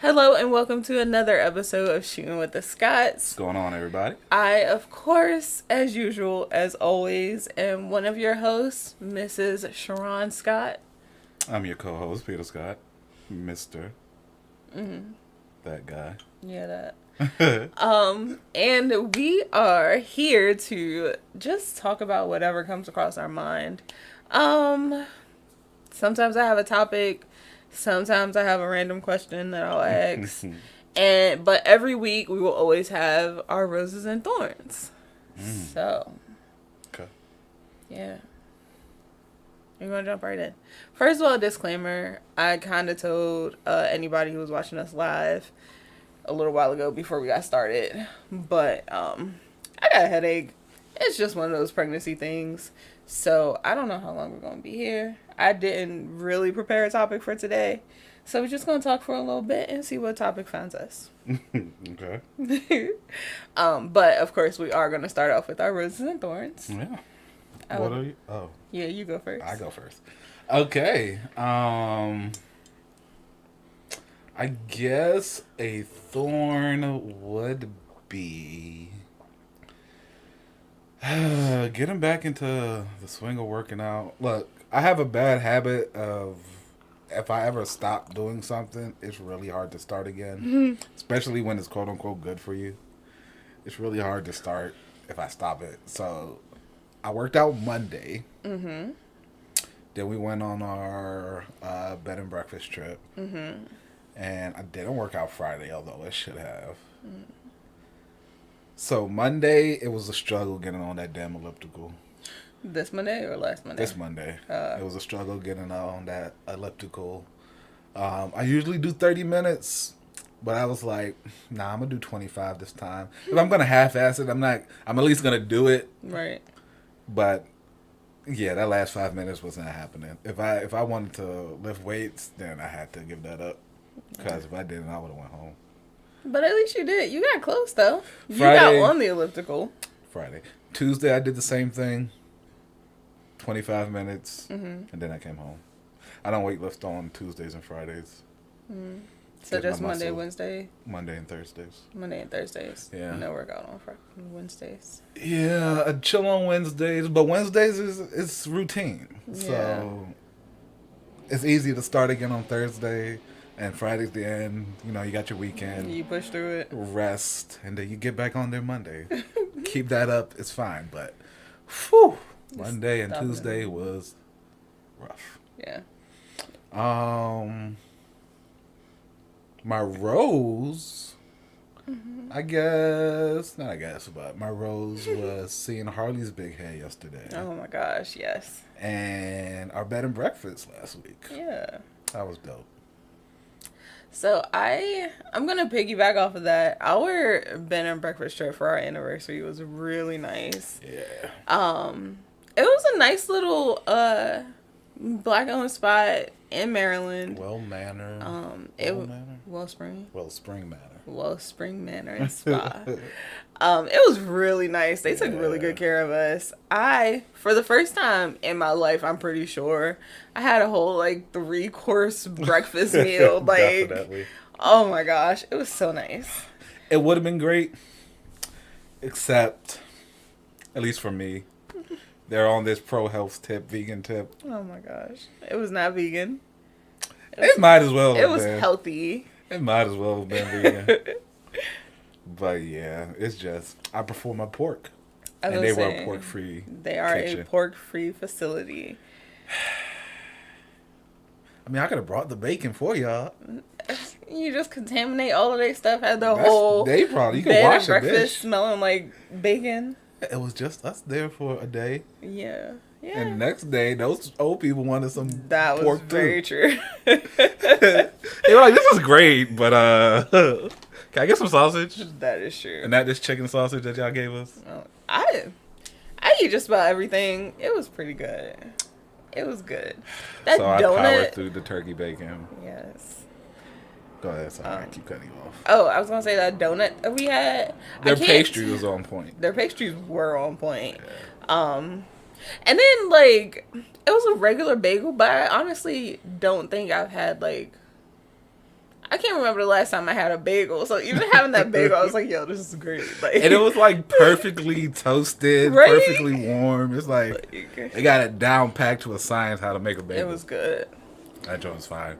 Hello and welcome to another episode of Shootin with the What's Scots. going on, everybody? I, of course, as usual, as always, am one of your hosts, Mrs. Cherron Scott. I'm your co-host, Peter Scott, Mister that guy. Yeah, that. And we are here to just talk about whatever comes across our mind. Sometimes I have a topic, sometimes I have a random question that I'll ask. But every week we will always have our roses and thorns. So, Okay. yeah. We're going to jump right in. First of all, disclaimer. I kind of told anybody who was watching us live a little while ago before we got started. But I got a headache. It's just one of those pregnancy things. So I don't know how long we're going to be here. I didn't really prepare a topic for today. So we're just going to talk for a little bit and see what topic finds us. Okay. But of course we are going to start off with our roses and thorns. Yeah. What are you? Oh, Yeah, you go first. I go first. Okay. I guess a thorn would be getting back into the swing of working out. Look, I have a bad habit of if I ever stop doing something, it's really hard to start again, especially when it's quote unquote good for you. It's really hard to start if I stop it. So I worked out Monday. Mm-hmm. Then we went on our bed and breakfast trip. Mm-hmm. And I didn't work out Friday, although I should have. So Monday, it was a struggle getting on that damn elliptical. This Monday or last Monday? This Monday. It was a struggle getting on that elliptical. I usually do 30 minutes, but I was like, nah, I'm going to do 25 this time. If I'm going to half-ass it, I'm at least going to do it. Right. But yeah, that last 5 minutes was not happening. If I wanted to lift weights, then I had to give that up. Because if I didn't, I would have went home. But at least you did. You got close, though. Friday, You got on the elliptical. Friday. Tuesday, I did the same thing. 25 minutes. Mm-hmm. And then I came home. I don't weight lift on Tuesdays and Fridays. Mm. So Get my just Monday, muscle. Wednesday? Monday and Thursdays. Monday and Thursdays. Yeah. No workout on Wednesdays. Yeah, I chill on Wednesdays. But Wednesdays is routine. Yeah. So it's easy to start again on Thursday. And Friday's the end. You know, you got your weekend. You push through it. Rest. And then you get back on there Monday. Keep that up. It's fine. But, whew, Monday and Stubborn. Tuesday was rough. Yeah. My rose, but my rose was seeing Harley's big head yesterday. Oh my gosh, yes. And our bed and breakfast last week. Yeah. That was dope. So I'm gonna piggyback off of that. Our bed and breakfast trip for our anniversary was really nice. Yeah. It was a nice little black owned spot in Maryland. Well-mannered. Wellspring Manor and Spa. It was really nice. They took really good care of us. For the first time in my life, I'm pretty sure, I had a whole 3-course breakfast meal. Definitely. Oh my gosh, it was so nice. It would have been great, except, at least for me, they're on this pro-health tip, vegan tip. Oh my gosh, it was not vegan. It might as well have It was been. healthy. It might as well have been vegan. But yeah, it's just, I prefer my pork. And they were a pork-free They are kitchen. a pork-free facility. I mean, I could have brought the bacon for y'all. You just contaminate all of their stuff. Had the whole They probably, you can bed wash and a breakfast dish. smelling like bacon. It was just us there for a day. Yeah. Yeah. And the next day, those old people wanted some That was pork very too. true. They were like, this is great, but can I get some sausage? That is true. And not this chicken sausage that y'all gave us? Oh, I eat just about everything. It was pretty good. It was good. That So I donut. powered through the turkey bacon. Yes. Go ahead, sorry, I keep cutting you off. Oh, I was gonna say that donut that we had. Their pastry was on point. Their pastries were on point. And then it was a regular bagel, but I honestly don't think I've had I can't remember the last time I had a bagel. So even having that bagel, I was like, yo, this is great. Like, and it was like perfectly toasted, right? perfectly warm. It's like they got it down packed to a science how to make a bagel. It was good. That joint was fine.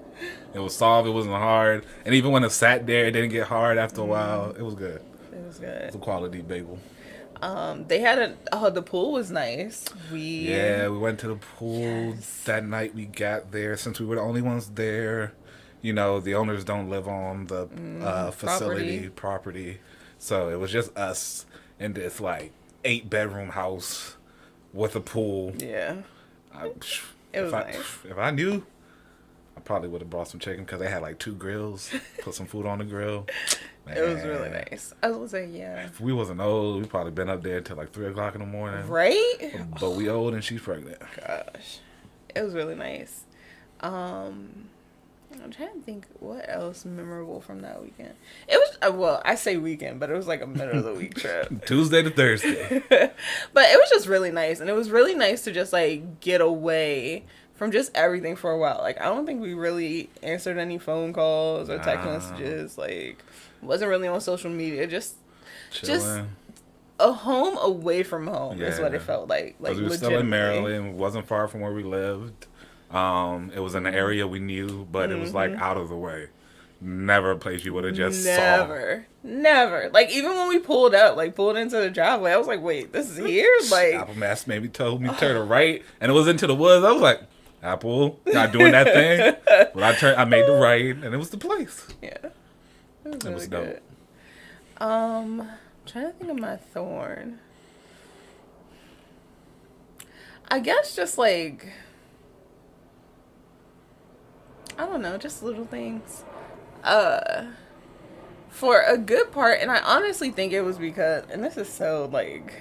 It was soft. It wasn't hard. And even when it sat there, it didn't get hard after a while. It was good. It was good. It's a quality bagel. They had the pool was nice. We went to the pool that night we got there. Since we were the only ones there, you know, the owners don't live on the facility property. So it was just us in this like 8-bedroom house with a pool. Yeah. It was nice. If I knew, I probably would have brought some chicken because they had like 2 grills. Put some food on the grill. Man. It was really nice. I was gonna say, yeah. If we wasn't old, we probably been up there until like 3 o'clock in the morning. Right? But we old and she's pregnant. Gosh. It was really nice. I'm trying to think what else memorable from that weekend. It was, well, I say weekend, but it was like a middle of the week trip. Tuesday to Thursday. But it was just really nice. And it was really nice to just like get away from just everything for a while. Like, I don't think we really answered any phone calls or text messages. Like, wasn't really on social media. Just a home away from home is what it felt like. Like, we were still in Maryland. It wasn't far from where we lived. It was in an area we knew, but it was like out of the way. Never a place you would have just saw. Never. Like, even when we pulled into the driveway, I was like, wait, this is here? Like, Apple Maps maybe told me turn right, and it was into the woods. I was like, Apple, not doing that thing. But I made the right, and it was the place. Yeah. It was really good. Trying to think of my thorn. I guess just like, I don't know, just little things. For a good part, and I honestly think it was because, and this is so like,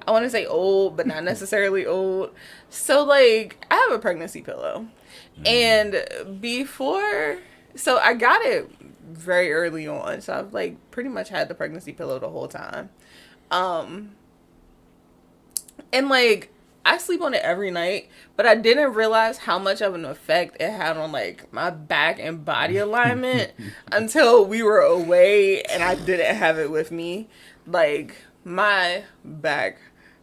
I want to say old, but not necessarily old. So like, I have a pregnancy pillow, and so I got it very early on. So I've like pretty much had the pregnancy pillow the whole time. And like, I sleep on it every night, but I didn't realize how much of an effect it had on like my back and body alignment until we were away and I didn't have it with me. Like, my back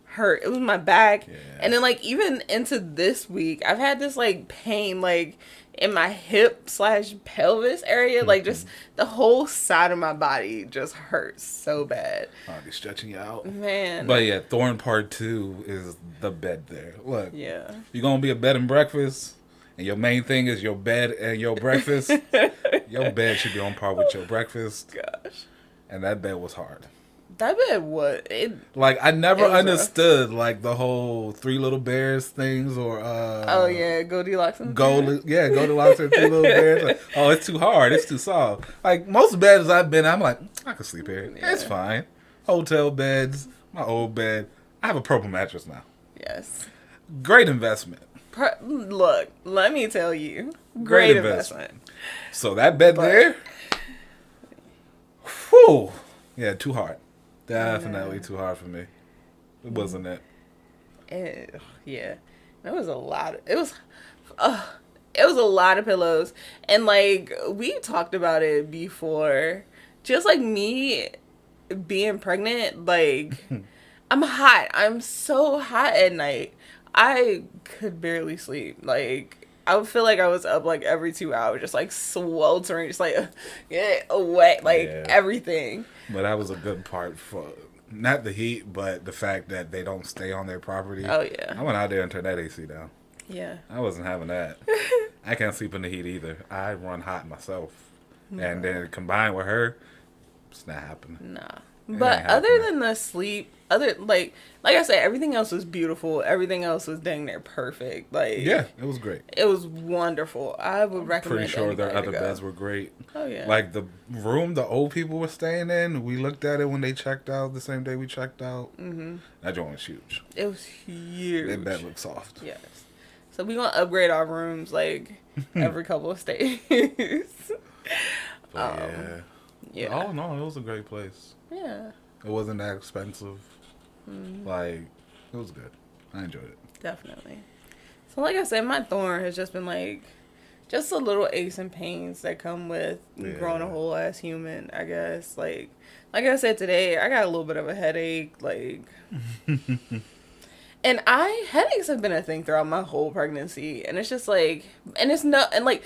hurt. It was my back. Yeah. And then like, even into this week, I've had this like pain like in my hip/pelvis area. Like, just the whole side of my body just hurts so bad. I'll be stretching you out, man. But yeah, thorn part 2 is the bed there. Look, yeah, you're gonna be a bed and breakfast, and your main thing is your bed and your breakfast. Your bed should be on par with your breakfast. Gosh, and that bed was hard. That bed was it. Like, I never understood like the whole 3 Little Bears things, or oh yeah, Goldilocks and Goldilocks and 3 Little Bears. Like, oh, it's too hard, it's too soft. Like, most beds I've been, I'm like, I can sleep here. Yeah. It's fine. Hotel beds, my old bed. I have a purple mattress now. Yes. Great investment. Look, let me tell you, great investment. So that bed there, whew, yeah, too hard. Definitely too hard for me. It wasn't it. Yeah, it was a lot. It was a lot of pillows, and like, we talked about it before. Just like me being pregnant, like, I'm hot. I'm so hot at night. I could barely sleep. Like, I would feel like I was up like every 2 hours, just like sweltering, just like wet, like everything. But that was a good part for not the heat, but the fact that they don't stay on their property. Oh yeah. I went out there and turned that AC down. Yeah. I wasn't having that. I can't sleep in the heat either. I run hot myself, and then combined with her, it's not happening. Nah. But other than the sleep, like I said, everything else was beautiful. Everything else was dang near perfect. Like, yeah, it was great. It was wonderful. I would recommend. Pretty sure their other beds were great. Oh yeah. Like, the room the old people were staying in, we looked at it when they checked out the same day we checked out. That joint was huge. It was huge. Their bed looked soft. Yes. So we gonna upgrade our rooms like every couple of stays. Yeah. Oh no, it was a great place. Yeah. It wasn't that expensive. Like, it was good. I enjoyed it. Definitely. So like I said, my thorn has just been like just the little aches and pains that come with growing a whole ass human, I guess. Like I said today, I got a little bit of a headache, like, and headaches have been a thing throughout my whole pregnancy, and it's just like, and it's not, and like,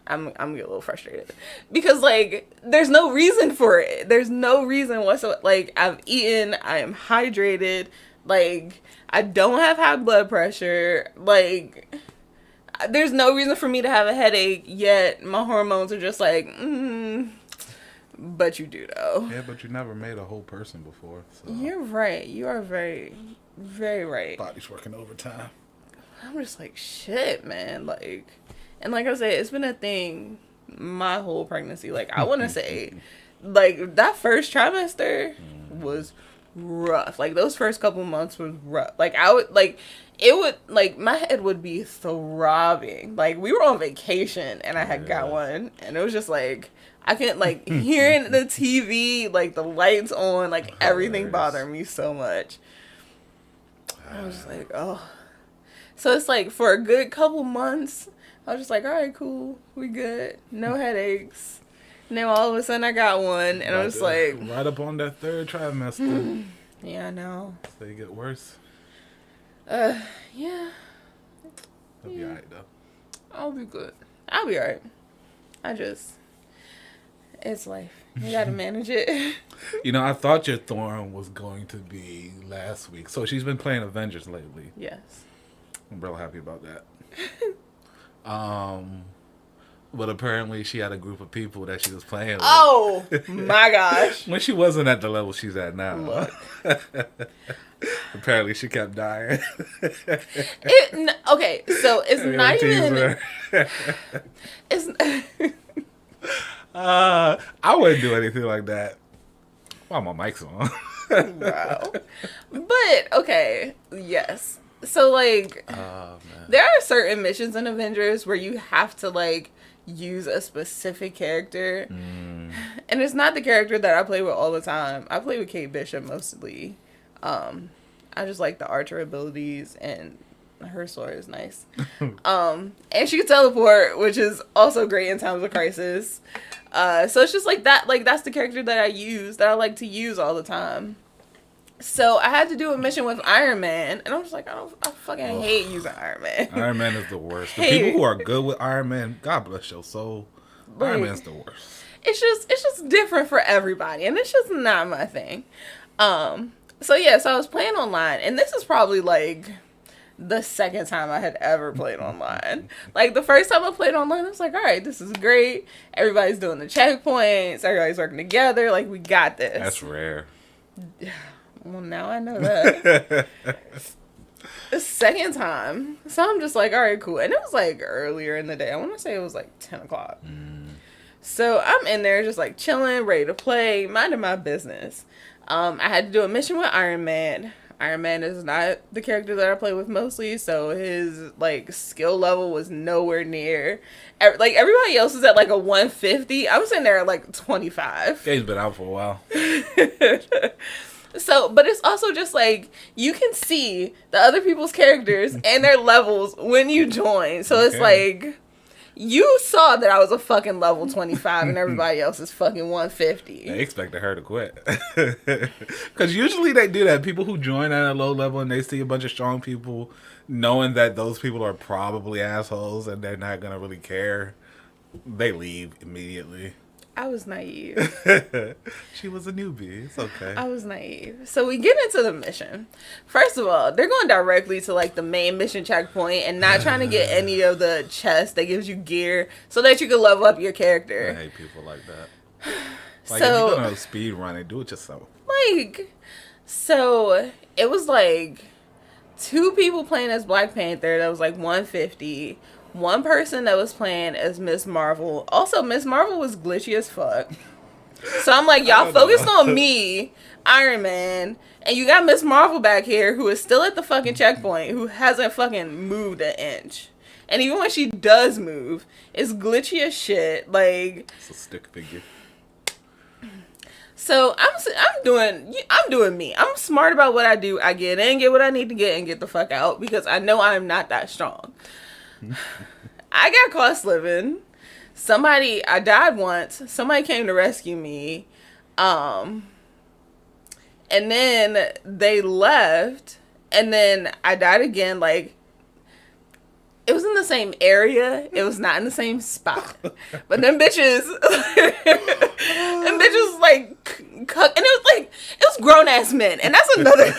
I'm getting a little frustrated because like there's no reason for it. There's no reason whatsoever. Like, I've eaten, I am hydrated, like I don't have high blood pressure, like there's no reason for me to have a headache, yet my hormones are just like, but you do though. Yeah, but you never made a whole person before. So. You're right. You are very, very right. Body's working overtime. I'm just like, shit, man. Like, and like I said, it's been a thing my whole pregnancy. Like, I want to say, like, that first trimester was rough. Like, those first couple months was rough. Like, my head would be throbbing. Like, we were on vacation, and I had got one, and it was just like, I couldn't, like, hearing the TV, like, the lights on, like, everything bothered me so much. I was just like, oh. So it's like, for a good couple months, I was just like, all right, cool, we good, no headaches. And then all of a sudden I got one, and I was like, right up on that third trimester. Yeah, I know. So you get worse. Yeah. It'll be alright though. I'll be good. I'll be alright. It's life. You gotta manage it. You know, I thought your thorn was going to be last week. So she's been playing Avengers lately. Yes. I'm real happy about that. But apparently she had a group of people that she was playing with. Oh my gosh. When she wasn't at the level she's at now. Look. Apparently she kept dying. Okay, so it's not even. It's. I wouldn't do anything like that. While my mic's on. Wow. But okay, yes. So like, there are certain missions in Avengers where you have to like use a specific character, and it's not the character that I play with all the time. I play with Kate Bishop mostly. I just like the archer abilities, and her sword is nice. And she can teleport, which is also great in times of crisis. So it's just like that. Like, that's the character that I like to use all the time. So I had to do a mission with Iron Man, and I was like, I fucking hate using Iron Man. Iron Man is the worst. The people who are good with Iron Man, God bless your soul. Like, Iron Man's the worst. It's just different for everybody, and it's just not my thing. So yeah, so I was playing online, and this is probably like the second time I had ever played online. Like, the first time I played online, I was like, all right, this is great. Everybody's doing the checkpoints. Everybody's working together. Like, we got this. That's rare. Well, now I know that. The second time, so I'm just like, all right, cool. And it was like earlier in the day. I want to say it was like 10 o'clock. So I'm in there just like chilling, ready to play, minding my business. I had to do a mission with Iron Man. Iron Man is not the character that I play with mostly, so his like skill level was nowhere near. Like, everybody else is at like a 150. I was in there at like 25. He's been out for a while. So, but it's also just like, you can see the other people's characters and their levels when you join. So it's like, you saw that I was a fucking level 25 and everybody else is fucking 150. They expected her to quit. Because usually they do that. People who join at a low level and they see a bunch of strong people, knowing that those people are probably assholes and they're not going to really care, they leave immediately. I was naive. She was a newbie. It's okay. I was naive. So we get into the mission. First of all, they're going directly to like the main mission checkpoint and not trying to get any of the chests that gives you gear so that you can level up your character. I hate people like that. Like, so, if you're going to speed run it, do it yourself. Like, so it was like 2 people playing as Black Panther that was like 150. 1 person that was playing as Miss Marvel. Also, Miss Marvel was glitchy as fuck. So I'm like, y'all focused on me, Iron Man, and you got Miss Marvel back here who is still at the fucking checkpoint, who hasn't fucking moved an inch. And even when she does move, it's glitchy as shit. Like, it's a stick figure. So I'm doing me. I'm smart about what I do. I get in, get what I need to get, and get the fuck out, because I know I'm not that strong. I got caught slipping. I died once. Somebody came to rescue me. And then they left. And then I died again. Like, it was in the same area. It was not in the same spot. But them bitches, like, and it was like, it was grown ass men. And that's another,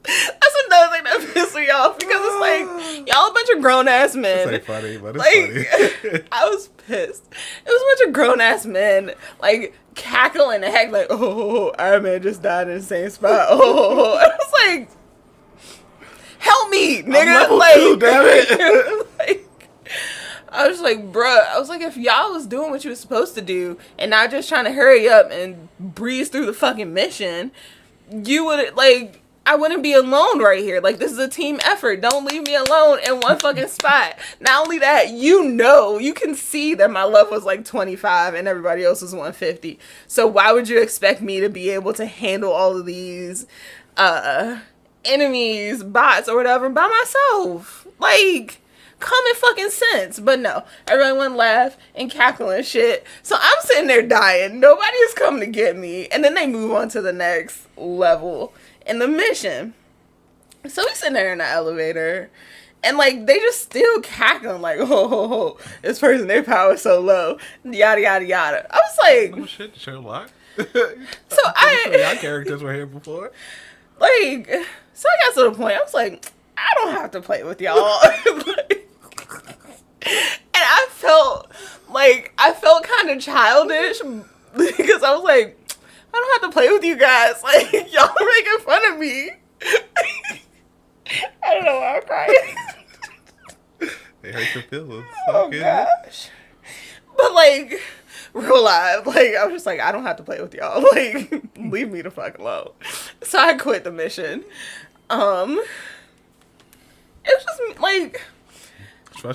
that's another thing that pissed me off, because it's like, y'all a bunch of grown ass men. It's like funny, but it's like, funny. I was pissed. It was a bunch of grown ass men, like, cackling and heck, like, oh, Iron Man just died in the same spot. Oh, I was like, help me, nigga. Like, too, damn it. like, I was like, bruh. I was like, if y'all was doing what you was supposed to do and not just trying to hurry up and breeze through the fucking mission, you would, like, I wouldn't be alone right here. Like, this is a team effort. Don't leave me alone in one fucking spot. Not only that, you can see that my level was like 25 and everybody else was 150. So why would you expect me to be able to handle all of these enemies, bots, or whatever by myself? Like, common fucking sense. But no, everyone laugh and cackle and shit. So I'm sitting there dying. Nobody is coming to get me. And then they move on to the next level in the mission. So we sitting there in the elevator, and like, they just still cackling like, oh, this person, their power is so low, yada yada yada. I was like, Oh shit, Sherlock. So Y'all characters were here before. Like, so I got to the point, I was like, I don't have to play with y'all. Like, and I felt kind of childish, because I was like, I don't have to play with you guys. Like, y'all are making fun of me. I don't know why I'm crying. They hurt your feelings. Oh, gosh. But, like, real life, like, I was just like, I don't have to play with y'all. Like, leave me the fuck alone. So I quit the mission. It was just, like,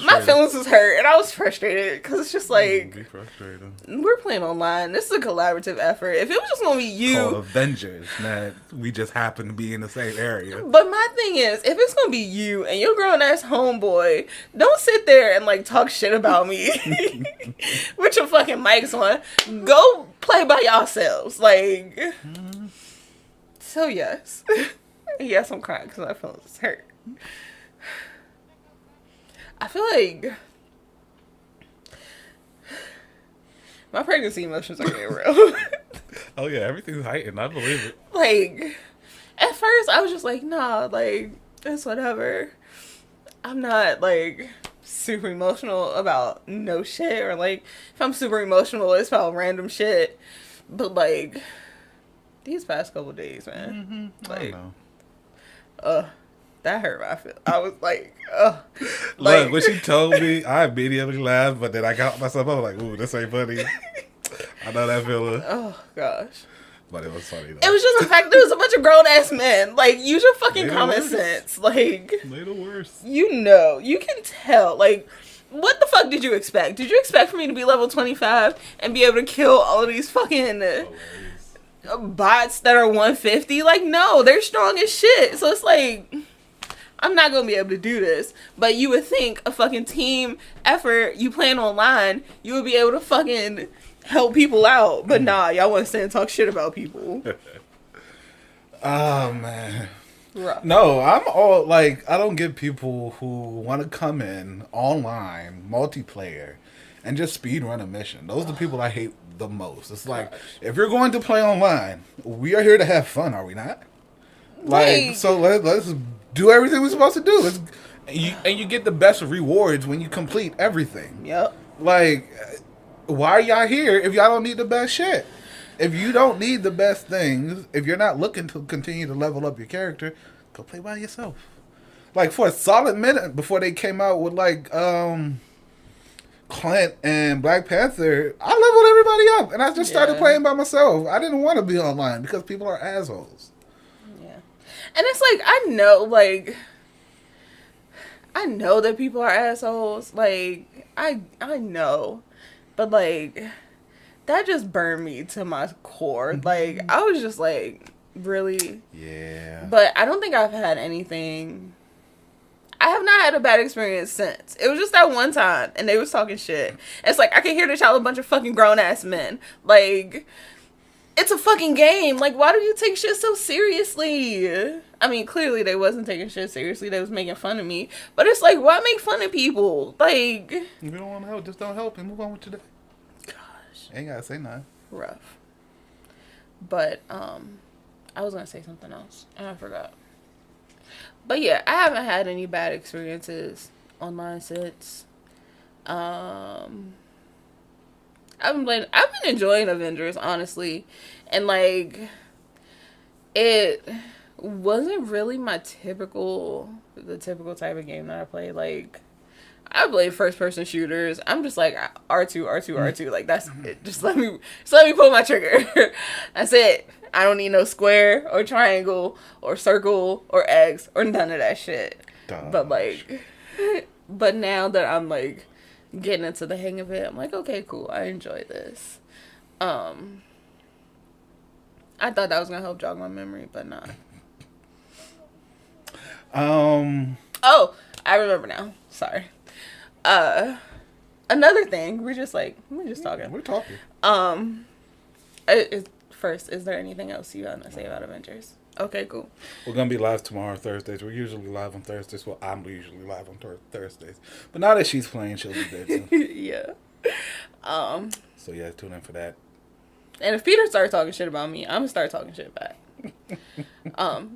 my feelings was hurt, and I was frustrated, because it's just like, be frustrated. We're playing online. This is a collaborative effort. If it was just gonna be you, called Avengers, man, we just happen to be in the same area. But my thing is, if it's gonna be you and your grown ass homeboy, don't sit there and like talk shit about me with your fucking mics on. Go play by yourselves, like. So yes, yes, I'm crying because my feelings hurt. I feel like my pregnancy emotions are getting real. Oh yeah, everything's heightened. I believe it. Like, at first I was just like, nah, like, it's whatever. I'm not like super emotional about no shit, or like, if I'm super emotional, it's about random shit. But like, these past couple days, man, like, that hurt my feel. I was like, ugh. Look, when she told me, I immediately laughed, but then I got myself, I was like, ooh, this ain't funny. I know that feeling. Oh, gosh. But it was funny, though. It was just the fact that there was a bunch of grown-ass men. Like, use your fucking common sense. Like, made it worse. You know, you can tell. Like, what the fuck did you expect? Did you expect for me to be level 25 and be able to kill all of these fucking bots that are 150? Like, no, they're strong as shit. So it's like, I'm not going to be able to do this. But you would think a fucking team effort, you playing online, you would be able to fucking help people out. But nah, y'all want to stand and talk shit about people. Oh, man. Rough. No, I'm all, like, I don't get people who want to come in online, multiplayer, and just speed run a mission. Those are the people I hate the most. It's like, if you're going to play online, we are here to have fun, are we not? Like, so let's do everything we're supposed to do. And you get the best rewards when you complete everything. Yep. Like, why are y'all here if y'all don't need the best shit? If you don't need the best things, if you're not looking to continue to level up your character, go play by yourself. Like, for a solid minute before they came out with, like, Clint and Black Panther, I leveled everybody up. And I just started playing by myself. I didn't want to be online because people are assholes. Yeah. And it's like, I know that people are assholes. Like, I know. But, like, that just burned me to my core. Like, I was just like, really? Yeah. But I don't think I've had anything. I have not had a bad experience since. It was just that one time, and they was talking shit. And it's like, I can hear the child, a bunch of fucking grown-ass men. Like, it's a fucking game. Like, why do you take shit so seriously? I mean, clearly they wasn't taking shit seriously. They was making fun of me. But it's like, why make fun of people? Like... If you don't want to help, just don't help and move on with your day. Gosh. Ain't gotta say nothing. Rough. But, I was gonna say something else, and I forgot. But yeah, I haven't had any bad experiences online since. I've been enjoying Avengers, honestly, and like, it wasn't really the typical type of game that I play. Like, I play first person shooters. I'm just like R2. Like, that's it. Just let me pull my trigger. That's it. I don't need no square or triangle or circle or X or none of that shit. Gosh. But like, but now that I'm like getting into the hang of it, I'm like, okay, cool. I enjoy this. I thought that was gonna help jog my memory, but not. Oh, I remember now. Sorry. Another thing. We're just talking. We're talking. First, is there anything else you want to say about Avengers? Okay, cool. We're going to be live tomorrow, Thursdays. We're usually live on Thursdays. Well, I'm usually live on Thursdays. But now that she's playing, she'll be there too. Yeah. So yeah, tune in for that. And if Peter starts talking shit about me, I'm going to start talking shit back. Part of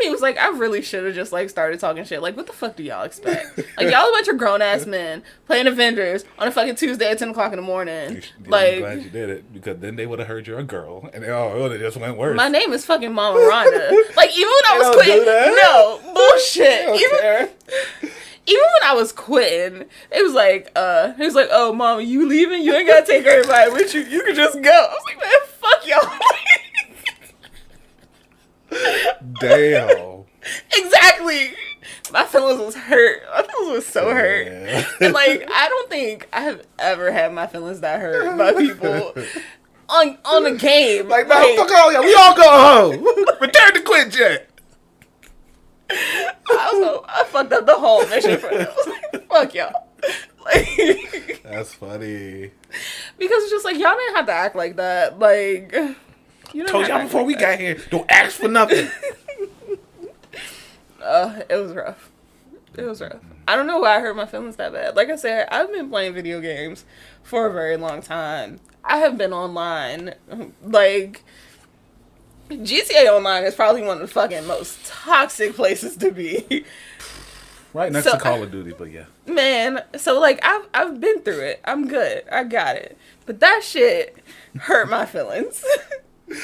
me was like, I really should have just like started talking shit. Like, what the fuck do y'all expect? Like, y'all a bunch of grown ass men playing Avengers on a fucking Tuesday at 10 o'clock in the morning. I'm glad you did it, because then they would have heard you're a girl, and it would have just went worse. My name is fucking Mama Rhonda. Like, even when I was quitting, no bullshit. Even when I was quitting, it was like, oh, Mama, you leaving? You ain't gotta take everybody with you. You can just go. I was like, man, fuck y'all. Damn. Exactly. My feelings was hurt. My feelings was so hurt. And like, I don't think I have ever had my feelings that hurt by people on a game. Like, no, fuck all y'all. We all go home. Return to Quinjet. I fucked up the whole mission for them. I was like, fuck y'all. Like, that's funny. Because it's just like, y'all didn't have to act like that. Like, you told y'all before we got here, don't ask for nothing. It was rough. It was rough. I don't know why I hurt my feelings that bad. Like I said, I've been playing video games for a very long time. I have been online. Like, GTA Online is probably one of the fucking most toxic places to be. Right next to Call of Duty, but yeah. Man, so like, I've been through it. I'm good. I got it. But that shit hurt my feelings. I'm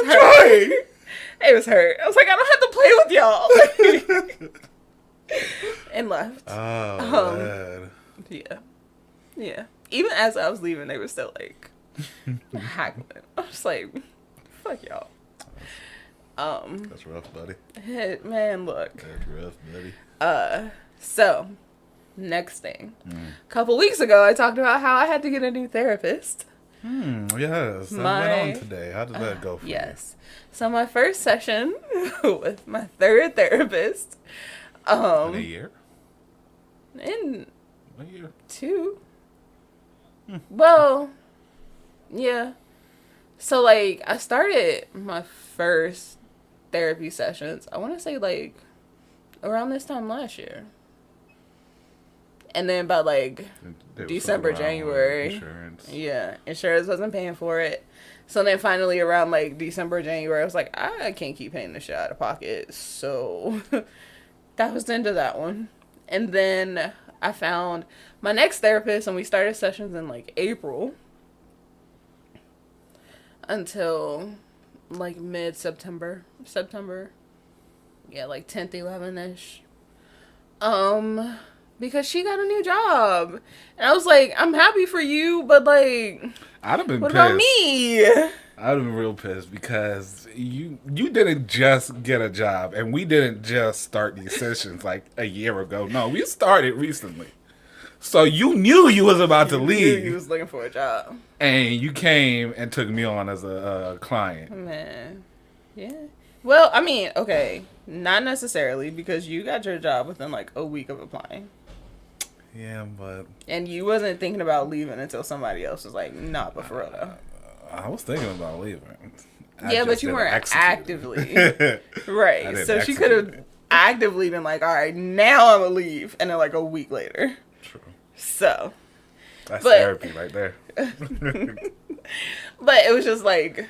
trying. It was hurt. I was like, I don't have to play with y'all. And left. Oh, man. Yeah. Yeah. Even as I was leaving, they were still like haggling. I was like, fuck y'all. That's rough, buddy. Man, look. That's rough, buddy. So, next thing. A couple weeks ago, I talked about how I had to get a new therapist. Yes. That went on today. How did that go for you? Yes. So, my first session with my third therapist. In a year? In a year? 2. Well, yeah. So, like, I started my first therapy sessions, I want to say, like, around this time last year. And then by, like, December, January. Insurance. Yeah, insurance wasn't paying for it. So then finally around, like, December, January, I was like, I can't keep paying this shit out of pocket. So that was the end of that one. And then I found my next therapist, and we started sessions in, like, April. Until, like, mid-September. Yeah, like 10th, 11th-ish. Because she got a new job. And I was like, I'm happy for you, but, like, I'd have been what pissed. about me? I'd have been real pissed because you didn't just get a job, and we didn't just start these sessions like a year ago. No, we started recently. So you knew you was about to leave. You was looking for a job. And you came and took me on as a client. Man. Yeah. Well, I mean, okay, not necessarily because you got your job within like a week of applying. Yeah, but And you wasn't thinking about leaving until somebody else was like, nah, but for real though. I was thinking about leaving. Yeah, but you weren't actively. Right. So she could have actively been like, all right, now I'm going to leave. And then like a week later. True. So. That's therapy right there. But it was just like,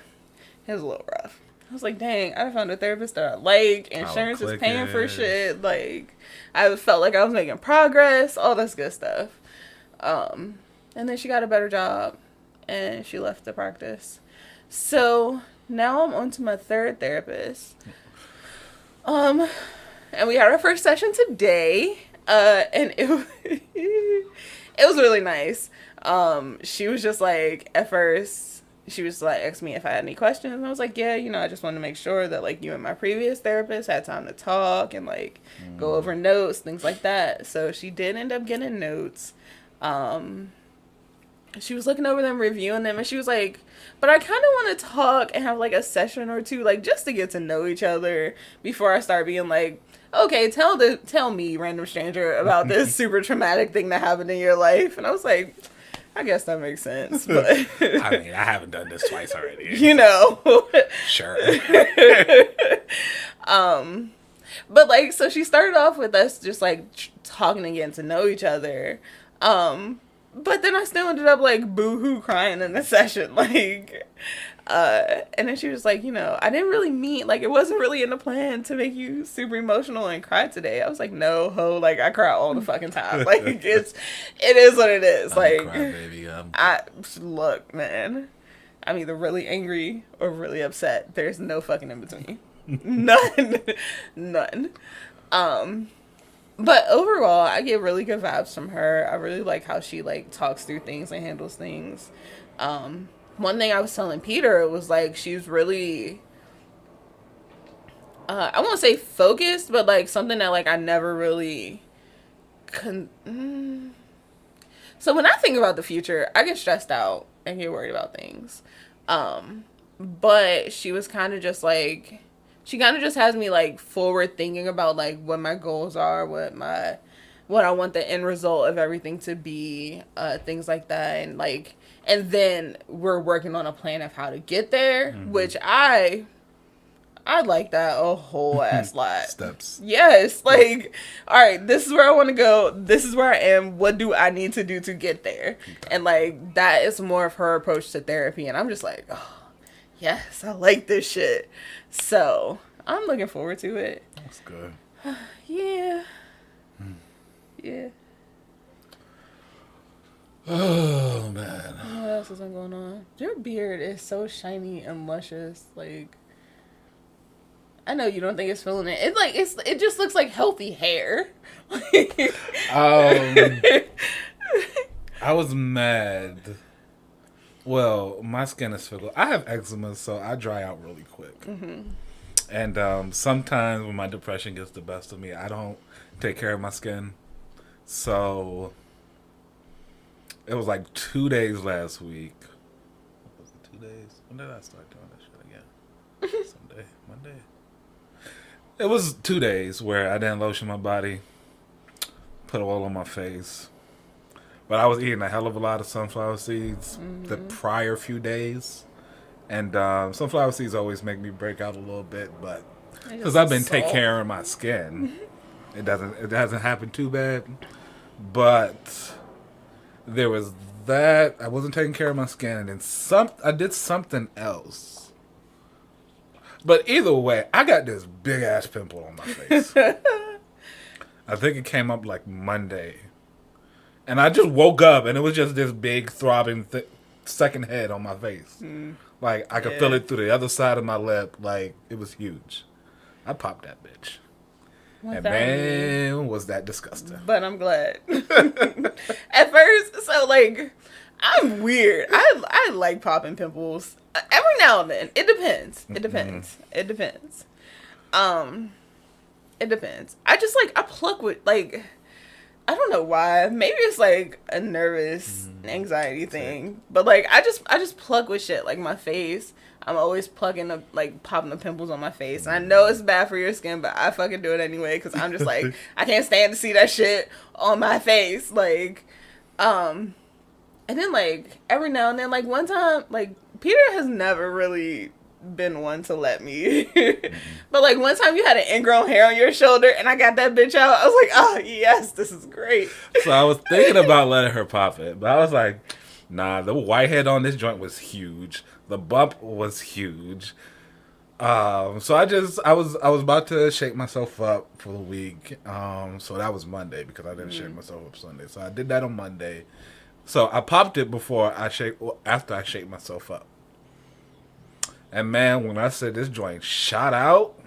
it was a little rough. I was like, dang, I found a therapist that I like. Insurance is paying for shit. Like, I felt like I was making progress. All this good stuff. And then she got a better job. And she left the practice. So, now I'm on to my third therapist. And we had our first session today. And it was really nice. She was just like, at first, she was like, asked me if I had any questions. And I was like, yeah, I just wanted to make sure that like you and my previous therapist had time to talk and like go over notes, things like that. So she did end up getting notes. She was looking over them, reviewing them, and she was like, but I kind of want to talk and have like a session or two, like just to get to know each other before I start being like, okay, tell me, random stranger, about this super traumatic thing that happened in your life. And I was like, I guess that makes sense. But I mean, I haven't done this twice already. Sure. Sure. But like, so she started off with us just like talking and getting to know each other. But then I still ended up like boo-hoo crying in the session. Like, and then she was like, I didn't really mean, like, it wasn't really in the plan to make you super emotional and cry today. I was like, no, ho, like, I cry all the fucking time. Like, it is what it is. Like, look, man, I'm either really angry or really upset. There's no fucking in between. None. But overall, I get really good vibes from her. I really like how she, like, talks through things and handles things. One thing I was telling Peter was, like, she's really, I won't say focused, but, like, something that, like, I never really, so when I think about the future, I get stressed out and get worried about things. But she was kind of just, like, she kind of just has me, like, forward thinking about, like, what my goals are, what I want the end result of everything to be, things like that, and, like, and then we're working on a plan of how to get there, which I like that a whole ass lot. Steps. Yes, like, all right, this is where I want to go. This is where I am. What do I need to do to get there? Okay. And, like, that is more of her approach to therapy. And I'm just like, oh, yes, I like this shit. So, I'm looking forward to it. That's good. Yeah. Yeah. Oh, man. What else is going on? Your beard is so shiny and luscious. Like, I know you don't think it's feeling it. It just looks like healthy hair. I was mad. Well, my skin is fickle. I have eczema, so I dry out really quick. Mm-hmm. And sometimes when my depression gets the best of me, I don't take care of my skin. So it was like 2 days last week. What was it, 2 days? When did I start doing that shit again? Monday. It was 2 days where I didn't lotion my body, put oil on my face. But I was eating a hell of a lot of sunflower seeds the prior few days. And sunflower seeds always make me break out a little bit, but because I've been taking care of my skin, it hasn't happened too bad. But there was that. I wasn't taking care of my skin, and then I did something else. But either way, I got this big ass pimple on my face. I think it came up like Monday. And I just woke up, and it was just this big, throbbing second head on my face. Like, I could feel it through the other side of my lip. Like, it was huge. I popped that bitch. And man, was that disgusting. But I'm glad. At first, so, like, I'm weird. I like popping pimples. Every now and then. It depends. It depends. It depends. I just, like, I pluck with, like, I don't know why. Maybe it's like a nervous anxiety thing. But like I just plug with shit like my face. I'm always plugging up, like popping the pimples on my face. And I know it's bad for your skin, but I fucking do it anyway because I'm just like I can't stand to see that shit on my face. Like, and then like every now and then, like one time, like Peter has never really been one to let me. But like one time you had an ingrown hair on your shoulder and I got that bitch out. I was like, oh yes, this is great. So I was thinking about letting her pop it, but I was like, nah, the whitehead on this joint was huge. The bump was huge. So I was about to shake myself up for the week. So that was Monday because I didn't shake myself up Sunday. So I did that on Monday. So I popped it after I shake myself up. And man, when I said this joint shot out,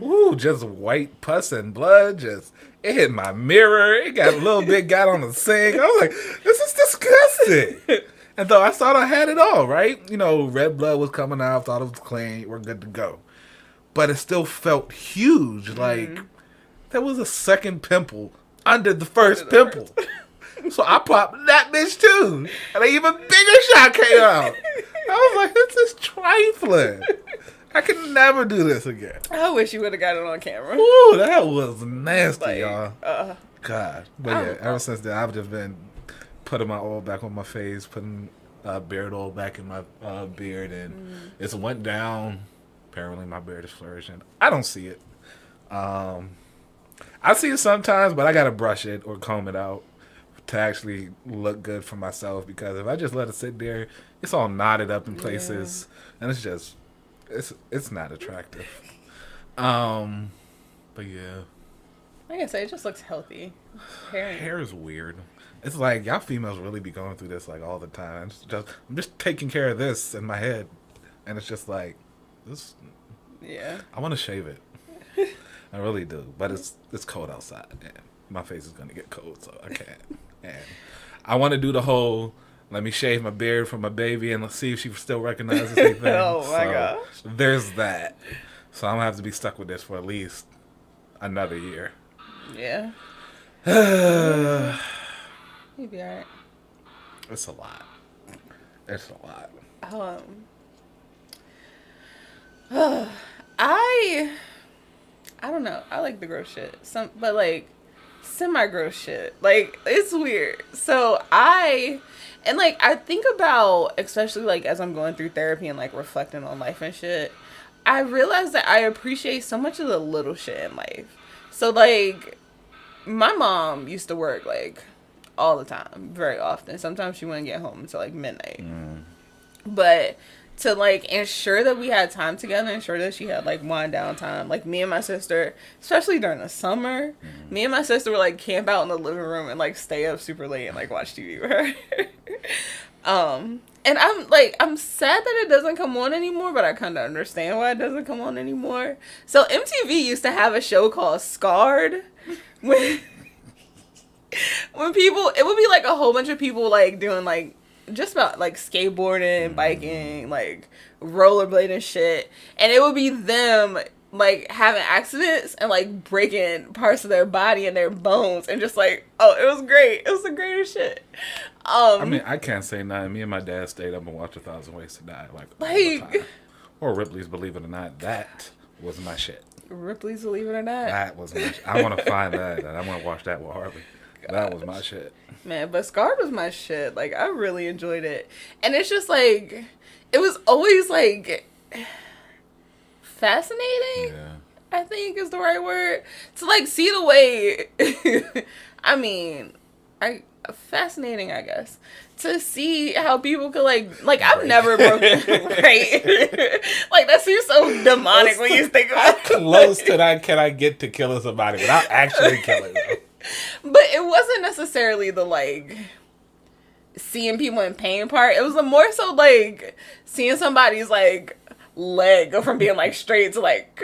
ooh, just white pus and blood, it hit my mirror. It got a little bit got on the sink. I was like, this is disgusting. And though I thought I had it all, right? You know, red blood was coming out. Thought it was clean. We're good to go. But it still felt huge. Like, there was a second pimple under the first pimple. So I popped that bitch too. And an even bigger shot came out. I was like, this is trifling. I can never do this again. I wish you would have got it on camera. Ooh, that was nasty, Like, y'all. God. But yeah, ever since then, I've just been putting my oil back on my face, putting beard oil back in my beard, and it's went down. Apparently, my beard is flourishing. I don't see it. I see it sometimes, but I gotta brush it or comb it out to actually look good for myself. Because if I just let it sit there, it's all knotted up in places, and it's just it's not attractive. But yeah, like I said, it just looks healthy. Hair is weird. It's like y'all females really be going through this like all the time. I'm just taking care of this in my head, and it's just like this. Yeah. I want to shave it. I really do, but it's cold outside, and my face is gonna get cold, so I can't. And I want to do the whole let me shave my beard for my baby and let's see if she still recognizes me thing. Oh my gosh. There's that. So I'm gonna have to be stuck with this for at least another year. Yeah. You'll be alright. It's a lot. It's a lot. I don't know. I like the gross shit. But like semi-gross shit. Like it's weird. So I think about, especially like as I'm going through therapy and like reflecting on life and shit, I realize that I appreciate so much of the little shit in life. So like my mom used to work like all the time, very often. Sometimes she wouldn't get home until like midnight. But to like ensure that we had time together, ensure that she had like wind down time, like me and my sister, especially during the summer, me and my sister would like camp out in the living room and like stay up super late and like watch TV with her. And I'm sad that it doesn't come on anymore, but I kind of understand why it doesn't come on anymore. So MTV used to have a show called Scarred when people, it would be like a whole bunch of people like doing like just about like skateboarding, biking, like rollerblading shit, and it would be them like having accidents and like breaking parts of their body and their bones, and just like, oh, it was great. It was the greatest shit. I mean, I can't say nothing. Me and my dad stayed up and watched 1,000 Ways to Die like all the time. Or Ripley's Believe It or Not. That was my shit. Ripley's Believe It or Not. That was my shit. I want to find that, and I want to watch that with Harvey. Gosh. That was my shit. Man, but Scarred was my shit. Like, I really enjoyed it. And it's just like, it was always like fascinating. Yeah. I think is the right word. To like see the way, I mean, fascinating, I guess. To see how people could like I've never broken, right? Like that seems so demonic when you think about it. How close can I get to killing somebody without actually killing them? But it wasn't necessarily the like seeing people in pain part. It was the more so like seeing somebody's like leg go from being like straight to like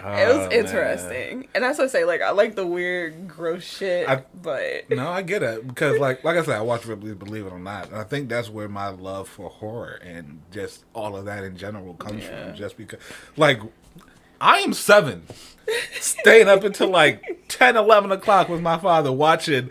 it was interesting. Man. And that's what I say, like, I like the weird, gross shit, but... No, I get it. Because, like I said, I watch Ripley's Believe It or Not. And I think that's where my love for horror and just all of that in general comes from. Just because... Like, I am 7. Staying up until like 10, 11 o'clock with my father watching.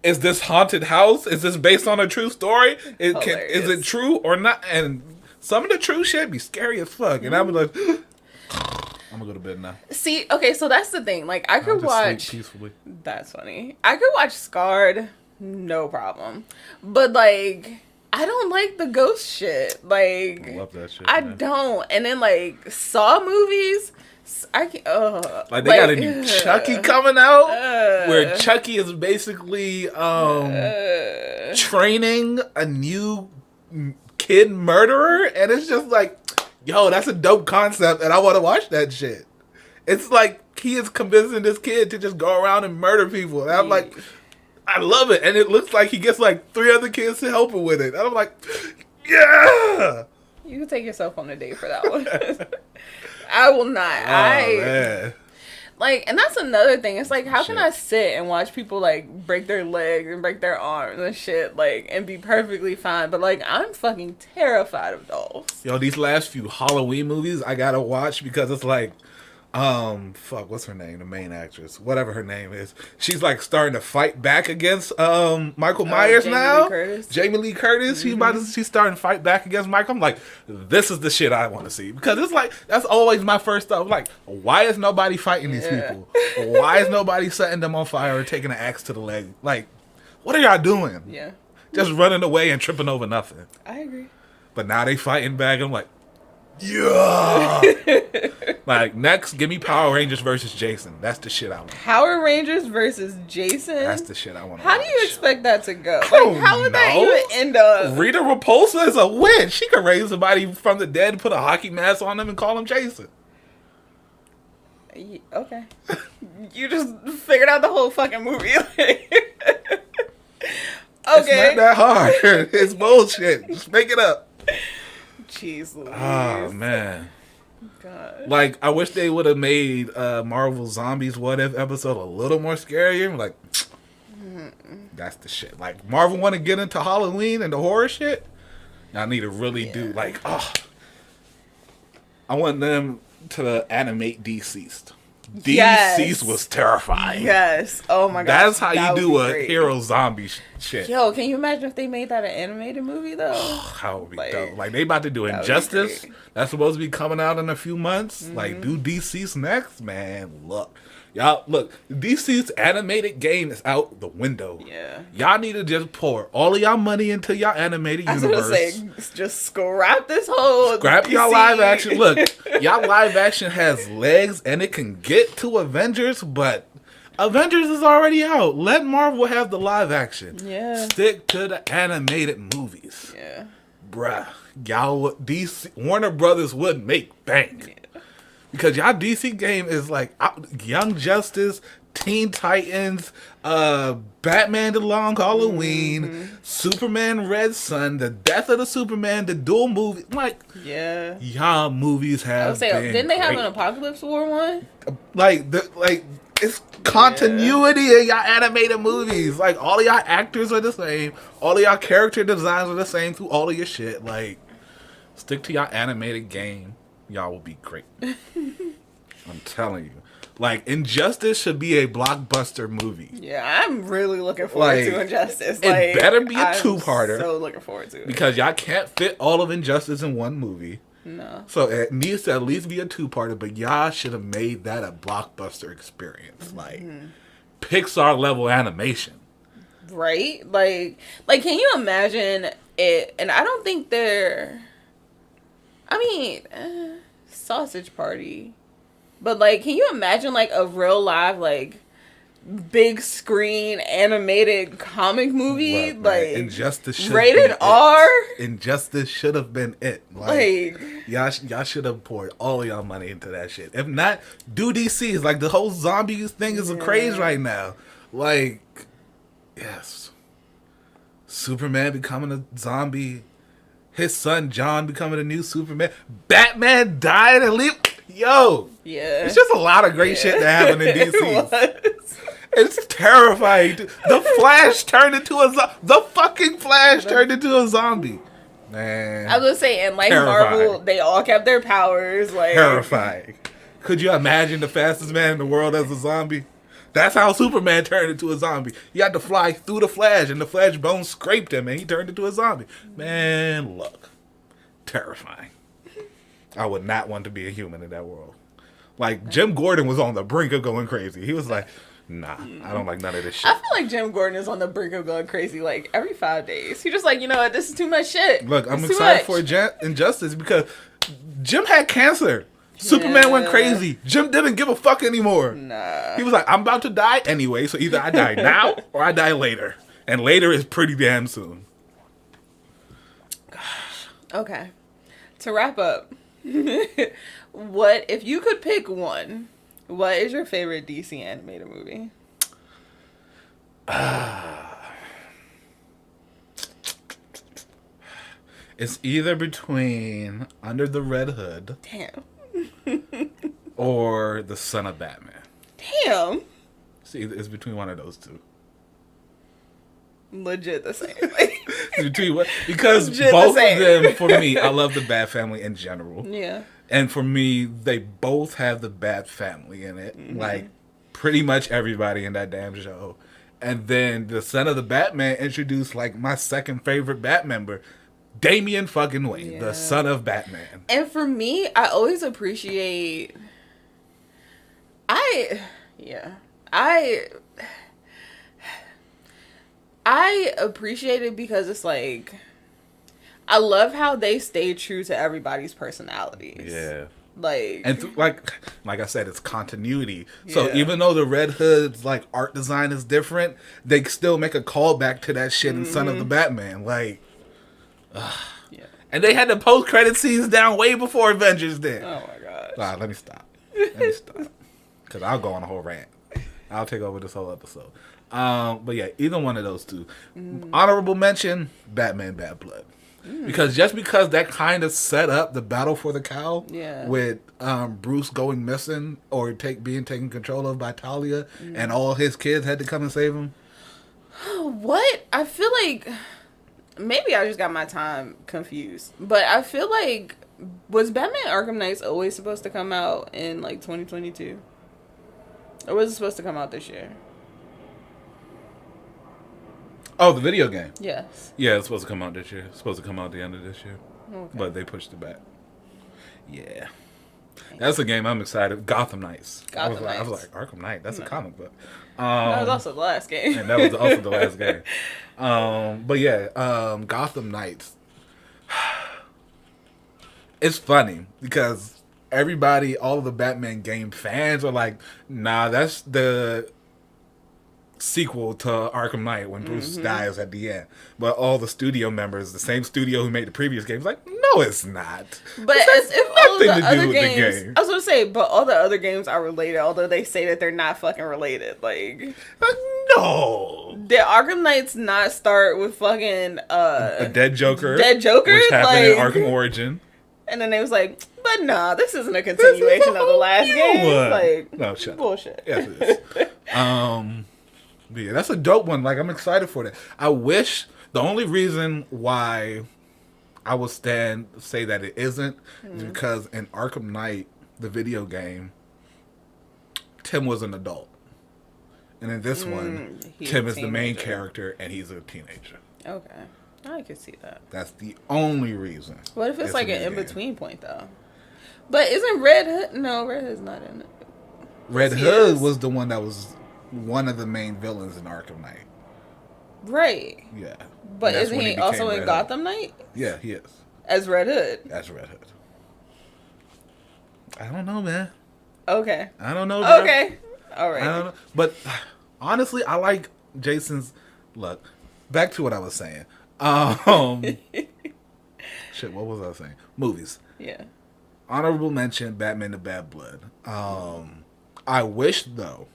Is this haunted house? Is this based on a true story? Is it true or not? And some of the true shit be scary as fuck. And I'm like, I'm gonna go to bed now. See, okay, so that's the thing. Like, I could watch. Sleep peacefully. That's funny. I could watch Scarred, no problem. But like, I don't like the ghost shit. Like, I love that shit. I man. don't. And then like Saw movies, I can't. Like they got a new Chucky coming out, where uh, Chucky is basically training a new kid murderer, and it's just like, yo, that's a dope concept, and I want to watch that shit. It's like he is convincing this kid to just go around and murder people, and I'm like, I love it, and it looks like he gets like 3 other kids to help him with it. And I'm like, yeah. You can take yourself on a date for that one. I will not. Oh, man. Like, and that's another thing. It's like, how can I sit and watch people like break their legs and break their arms and shit, like, and be perfectly fine? But like, I'm fucking terrified of dolls. Yo, these last few Halloween movies I gotta watch because it's like, what's her name? The main actress, whatever her name is, she's like starting to fight back against Michael Myers now. Jamie Lee Curtis. Mm-hmm. She's starting to fight back against Michael. I'm like, this is the shit I want to see, because it's like, that's always my first thought. Like, why is nobody fighting these people? Why is nobody setting them on fire or taking an axe to the leg? Like, what are y'all doing? Yeah, just running away and tripping over nothing. I agree. But now they fighting back. I'm like, yeah. Like, next, give me Power Rangers versus Jason. That's the shit I want. Power Rangers versus Jason? That's the shit I want to How watch. do you expect that to go? I don't Like, how would that know. even end up? Rita Repulsa is a witch. She could raise somebody from the dead, put a hockey mask on them, and call him Jason. Okay. You just figured out the whole fucking movie. Okay. It's not that hard. It's bullshit. Just make it up. Jeez Louise. Oh, man. God. Like, I wish they would have made Marvel Zombies What If episode a little more scarier. Like, that's the shit. Like, Marvel want to get into Halloween and the horror shit. Y'all need to really do, like, I want them to animate Deceased. Deceased was terrifying. Yes. Oh my god. That's how you do a hero zombie shit. Yo, can you imagine if they made that an animated movie though? How would be dope. Like, they about to do Injustice. That's supposed to be coming out in a few months. Mm-hmm. Like, do Deceased next? Man, look. Y'all, look, DC's animated game is out the window. Yeah. Y'all need to just pour all of y'all money into y'all animated universe. I was gonna say, just scrap this whole Scrap y'all live action. Look, y'all live action has legs and it can get to Avengers, but Avengers is already out. Let Marvel have the live action. Yeah. Stick to the animated movies. Yeah. Bruh, y'all, DC, Warner Brothers would make bank. Yeah. Because y'all DC game is like Young Justice, Teen Titans, Batman The Long Halloween, Superman Red Sun, The Death of the Superman, the dual movie. Like, yeah, y'all movies have. I would say, didn't they have an Apocalypse War one? It's continuity in y'all animated movies. Like, all of y'all actors are the same. All of y'all character designs are the same through all of your shit. Like, stick to y'all animated game. Y'all will be great. I'm telling you. Like, Injustice should be a blockbuster movie. Yeah, I'm really looking forward to Injustice. It better be a two-parter. I'm so looking forward to it. Because y'all can't fit all of Injustice in one movie. No. So it needs to at least be a two-parter, but y'all should have made that a blockbuster experience. Like, Pixar-level animation. Right? Like, can you imagine it? And I don't think they're... I mean, Sausage Party. But, like, can you imagine, like, a real live, like, big screen animated comic movie? Right. Like, Injustice should rated R? Injustice should have been it. Like y'all should have poured all of y'all money into that shit. If not, do DC's. Like, the whole zombies thing is a craze right now. Like, yes. Superman becoming a zombie. His son John becoming a new Superman. Batman dying and leave. Yo. Yeah. It's just a lot of great shit that happened in DC. It's terrifying. The Flash turned into a zombie. The fucking Flash turned into a zombie. Man. I was gonna say, and like terrifying. Marvel, they all kept their powers. Like, terrifying. Could you imagine the fastest man in the world as a zombie? That's how Superman turned into a zombie. He had to fly through the Flash, and the Flash bones scraped him, and he turned into a zombie. Man, look. Terrifying. I would not want to be a human in that world. Like, Jim Gordon was on the brink of going crazy. He was like, nah, I don't like none of this shit. I feel like Jim Gordon is on the brink of going crazy like every 5 days. He's just like, you know what, this is too much shit. Look, I'm It's too excited much. for Injustice because Jim had cancer. Superman went crazy. Jim didn't give a fuck anymore. Nah. He was like, I'm about to die anyway, so either I die now or I die later. And later is pretty damn soon. Okay. To wrap up, what if you could pick one? What is your favorite DC animated movie? It's either between Under the Red Hood Damn. or The Son of Batman. Damn. See, it's between one of those two. Legit the same. It's between what? Because Legit both the of same. them, for me, I love the Bat Family in general. Yeah. And for me, they both have the Bat Family in it. Mm-hmm. Like, pretty much everybody in that damn show. And then the Son of the Batman introduced, like, my second favorite Bat member, Damian fucking Wayne, Yeah. the son of Batman. And for me, I always appreciate. I appreciate it because it's like I love how they stay true to everybody's personalities. Yeah. Like And like I said, it's continuity. So Yeah. even though the Red Hood's like art design is different, they still make a callback to that shit in Son of the Batman. Like, yeah. and they had the post credit scenes down way before Avengers did. Oh my god. Let me stop. Let me stop. Because I'll go on a whole rant. I'll take over this whole episode. But yeah, either one of those two. Honorable mention, Batman Bad Blood. Because that kind of set up the battle for the cow Yeah. with Bruce going missing or being taken control of by Talia and all his kids had to come and save him. What? I feel like maybe I just got my time confused. But I feel like was Batman Arkham Knights always supposed to come out in like 2022? Or was it supposed to come out this year? Oh, the video game. Yes. Yeah, it's supposed to come out this year. It's supposed to come out the end of this year. Okay. But they pushed it back. Yeah. That's a game I'm excited. Gotham Knights. I was Gotham like, Arkham Knight. That's a comic book. That was also the last game. And that was also the last game. But yeah, Gotham Knights. It's funny because everybody, all of the Batman game fans are like, nah, that's the sequel to Arkham Knight when Bruce dies at the end. But all the studio members, the same studio who made the previous games, like, no, it's not. But as if all nothing the to do other with the games, game. I was gonna say, but all the other games are related, although they say that they're not fucking related. Like, No. did Arkham Knights not start with fucking A dead Joker. Dead Joker? Which happened in Like- Arkham Origin. and then they was like, but nah, this isn't a continuation of the last game. Like, No, shut up. bullshit. Yes, it is. But yeah, that's a dope one. Like, I'm excited for that. I wish the only reason why I will say that it isn't is because in Arkham Knight, the video game, Tim was an adult, and in this one, he's Tim a is the main teenager. character, and he's a teenager. Okay, I can see that. That's the only reason. What if it's like a an new in game. between point though? But isn't Red Hood? No, Red Hood's not in it. Red Yes, he Hood is. was the one that was one of the main villains in Arkham Knight. Right. Yeah. But And that's isn't when he became also Red in Hood. Gotham Knight Yeah, he is. as Red Hood? That's Red Hood. I don't know, man. Okay. I don't know. Bro. Okay. All I right. don't know. But honestly, I like Jason's look. Back to what I was saying. Shit, what was I saying? Movies. Yeah. Honorable mention, Batman the Bad Blood. I wish though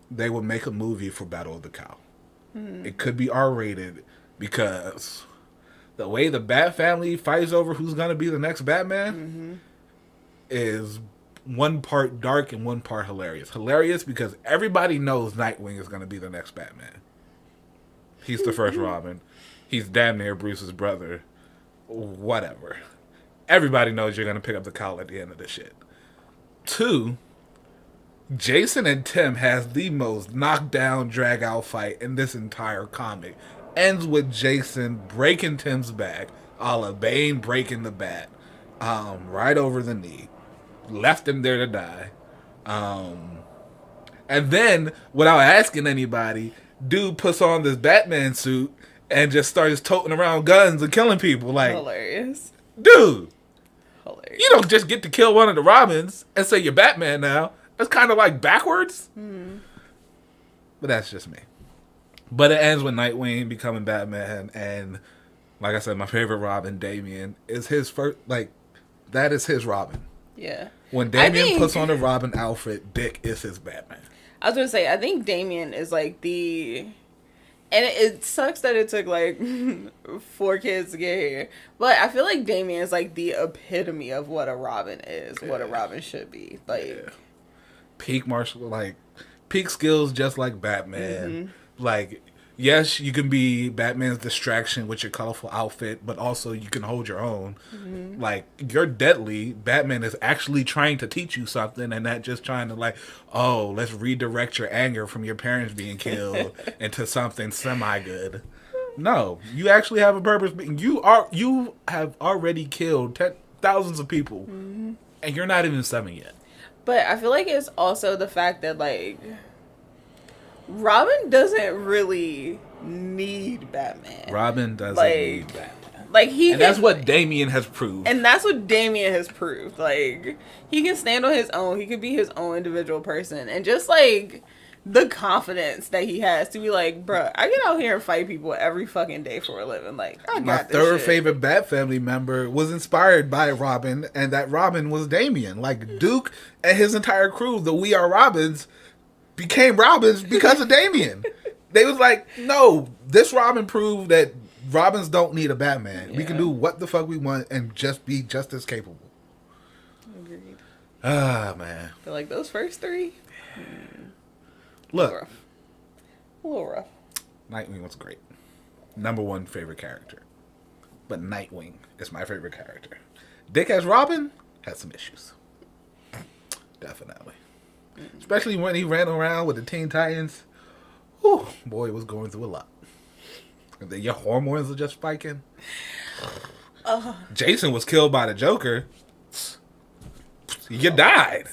they would make a movie for Battle of the Cow. It could be R-rated because the way the Bat family fights over who's gonna be the next Batman is one part dark and one part hilarious. Hilarious because everybody knows Nightwing is gonna be the next Batman. He's the first Robin. He's damn near Bruce's brother. Whatever. Everybody knows you're gonna pick up the cowl at the end of this shit. 2, Jason and Tim has the most knockdown, drag out fight in this entire comic. Ends with Jason breaking Tim's back, a la Bane breaking the bat, right over the knee, left him there to die. And then, without asking anybody, dude puts on this Batman suit and just starts toting around guns and killing people. Like, Hilarious. dude, Hilarious. you don't just get to kill one of the Robins and say you're Batman now. That's kind of like backwards. But that's just me. But it ends with Nightwing becoming Batman, and like I said, my favorite Robin, Damian, is his first. Like, that is his Robin. Yeah. When Damian puts on a Robin outfit, Dick is his Batman. I was gonna say, I think Damian is like and it sucks that it took like 4 kids to get here, but I feel like Damian is like the epitome of what a Robin is, what a Robin should be. Like, peak peak skills, just like Batman. Like, yes, you can be Batman's distraction with your colorful outfit, but also you can hold your own. Like, you're deadly. Batman is actually trying to teach you something, and not just trying to, like, oh, let's redirect your anger from your parents being killed into something semi-good. No, you actually have a purpose. You have already killed thousands of people, and you're not even 7 yet. but I feel like it's also the fact that, like, Robin doesn't really need Batman. Robin doesn't Like, need Batman. Like, And that's what Damian has proved. And that's what Damian has proved. Like, he can stand on his own. He could be his own individual person. And just, like, the confidence that he has to be like, bruh, I get out here and fight people every fucking day for a living. Like, I got My this third shit. favorite Bat Family member was inspired by Robin, and that Robin was Damian. Like, Duke and his entire crew, the We Are Robins, became Robins because of Damian. They was like, no, this Robin proved that Robins don't need a Batman. We can do what the fuck we want and just be just as capable. Agreed. Ah, man. But, like, those first 3, Look, a little rough. Nightwing was great. Number 1 favorite character. But Nightwing is my favorite character. Dick as Robin has some issues. Definitely. Especially when he ran around with the Teen Titans. Whew, boy, he was going through a lot. And then your hormones are just spiking. Jason was killed by the Joker. You died.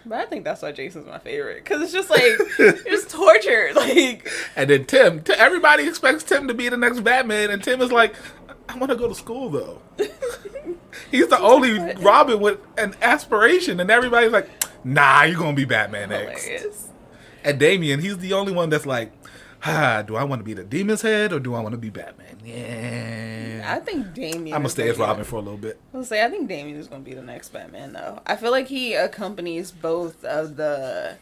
But I think that's why Jason's my favorite. Because it's just like, it's torture. Like, And then Tim. Everybody expects Tim to be the next Batman. And Tim is like, I want to go to school, though. He's the only Robin with an aspiration. And everybody's like, nah, you're going to be Batman next. hilarious. And Damian, he's the only one that's like, do I want to be the Demon's Head or do I want to be Batman? Yeah. I think Damian. I'm going to is stay gonna as be Robin for a little bit. I say I think Damian is going to be the next Batman, though. I feel like he accompanies both of the.